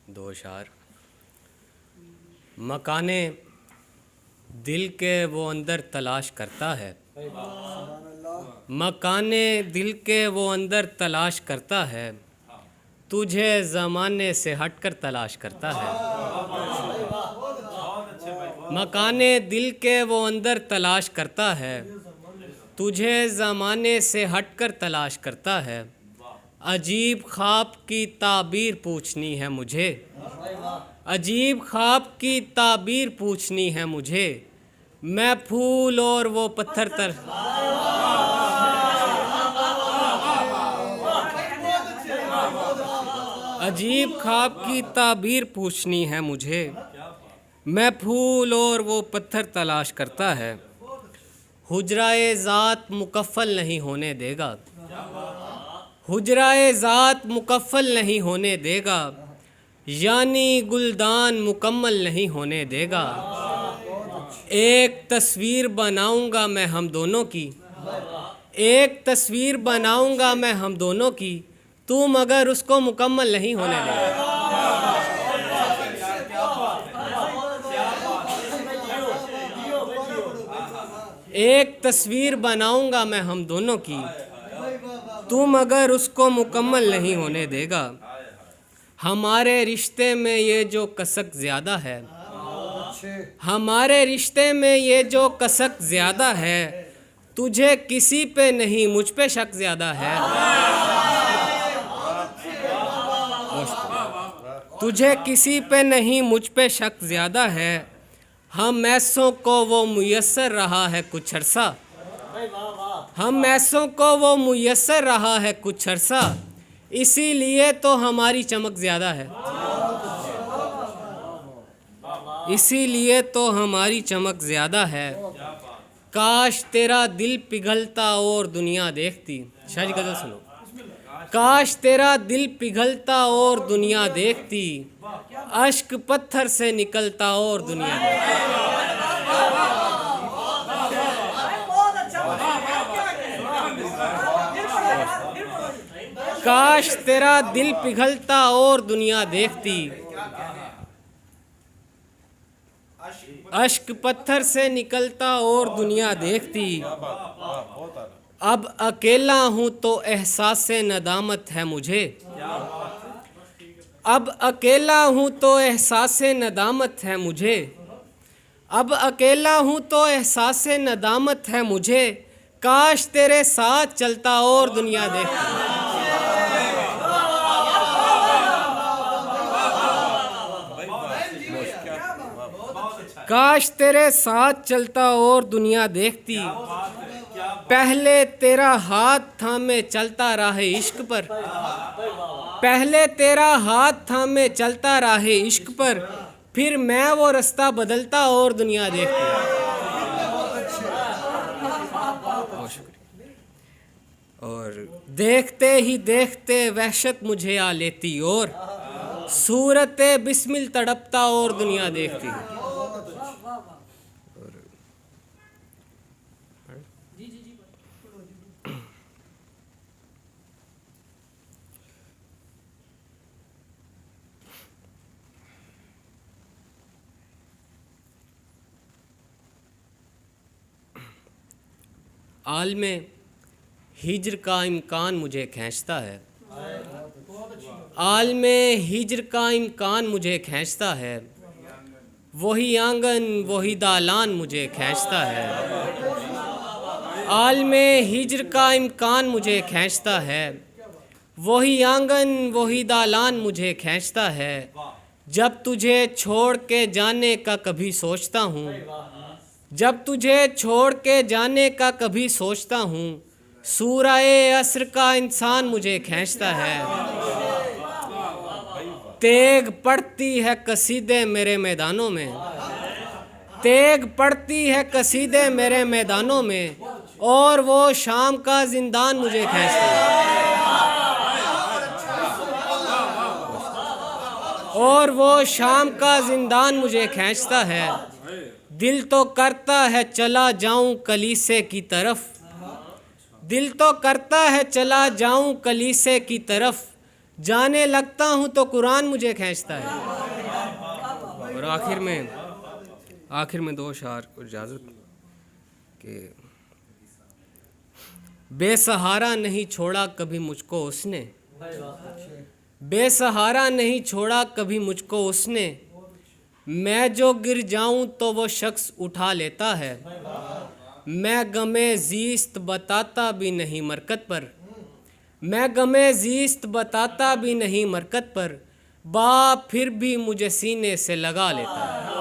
दो अशार। मकाने दिल के वो अंदर तलाश करता है, मकाने दिल के वो अंदर तलाश करता है, तुझे ज़माने से हटकर तलाश करता है। मकाने दिल के वो अंदर तलाश करता है, तुझे ज़माने से हटकर तलाश करता है। अजीब ख्वाब की ताबीर पूछनी है मुझे, अजीब ख्वाब की ताबीर पूछनी है मुझे, मैं फूल और वो पत्थर तर। अजीब ख्वाब की ताबीर पूछनी है मुझे, मैं फूल और वो पत्थर तलाश करता है। हुजराए ज़ात मुकफ़्फ़ल नहीं होने देगा, हुजराए ज़ात मुकफ़्फ़ल नहीं होने देगा, यानी गुलदान मुकम्मल नहीं होने देगा। एक तस्वीर बनाऊंगा मैं हम दोनों की, एक तस्वीर बनाऊंगा मैं हम दोनों की, तू मगर उसको मुकम्मल नहीं होने देगा। एक तस्वीर बनाऊंगा मैं हम दोनों की, तू मगर उसको मुकम्मल नहीं होने देगा। हमारे रिश्ते में ये जो कसक ज़्यादा है, हमारे रिश्ते में ये जो कसक ज़्यादा है, तुझे किसी पे नहीं मुझ पे शक ज़्यादा है। तुझे किसी पे नहीं मुझ पे शक ज़्यादा है। हम ऐसों को वो मुयस्सर रहा है कुछ अरसा, हम ऐसों को वो मुयस्सर रहा है कुछ अरसा, इसीलिए तो हमारी चमक ज़्यादा है, इसीलिए तो हमारी चमक ज़्यादा है। काश तेरा दिल पिघलता और दुनिया देखती। शाह जी गज़ल सुनो। काश तेरा दिल पिघलता और दुनिया देखती, अश्क पत्थर से निकलता और दुनिया देखती। काश तेरा दिल पिघलता और दुनिया देखती, अश्क पत्थर से निकलता और दुनिया देखती। अब अकेला हूँ तो एहसास-ए नदामत है मुझे, अब अकेला हूँ तो एहसास-ए नदामत है मुझे, अब अकेला हूँ तो एहसास-ए नदामत है मुझे, काश तेरे साथ चलता और दुनिया देखती। काश तेरे साथ चलता और दुनिया देखती, पहले तेरा हाथ थामे चलता राहे इश्क पर, पहले तेरा हाथ थामे चलता राहे इश्क पर, फिर मैं वो रास्ता बदलता और दुनिया देखती। और देखते ही देखते वहशत मुझे आ लेती और सूरते बिस्मिल तड़पता और दुनिया देखती। आलमे हिज्र का इम्कान मुझे खींचता है, आलमे हिज्र का इम्कान मुझे खींचता है, वही आंगन वही दालान मुझे खींचता है। आलमे हिज्र का इम्कान मुझे खींचता है, वही आंगन वही दालान मुझे खींचता है। जब तुझे छोड़ के जाने का कभी सोचता हूँ, जब तुझे छोड़ के जाने का कभी सोचता हूँ, सूराए असर का इंसान मुझे खींचता है। तेग पड़ती है कसीदे मेरे मैदानों में, तेग पड़ती है कसीदे मेरे मैदानों में, और वो शाम का जिंदान मुझे खींचता है, और वो शाम का जिंदान मुझे खींचता है। दिल तो करता है चला जाऊं कलीसे की तरफ, दिल तो करता है चला जाऊं कलीसे की तरफ, जाने लगता हूँ तो कुरान मुझे खींचता है। और आखिर में दो शार को इजाज़त कि बेसहारा नहीं छोड़ा कभी मुझको उसने, बेसहारा नहीं छोड़ा कभी मुझको उसने, मैं जो गिर जाऊं तो वो शख्स उठा लेता है। मैं गमे ज़ीस्त बताता भी नहीं मरकत पर, मैं गमे ज़ीस्त बताता भी नहीं मरकत पर, बाप फिर भी मुझे सीने से लगा लेता है।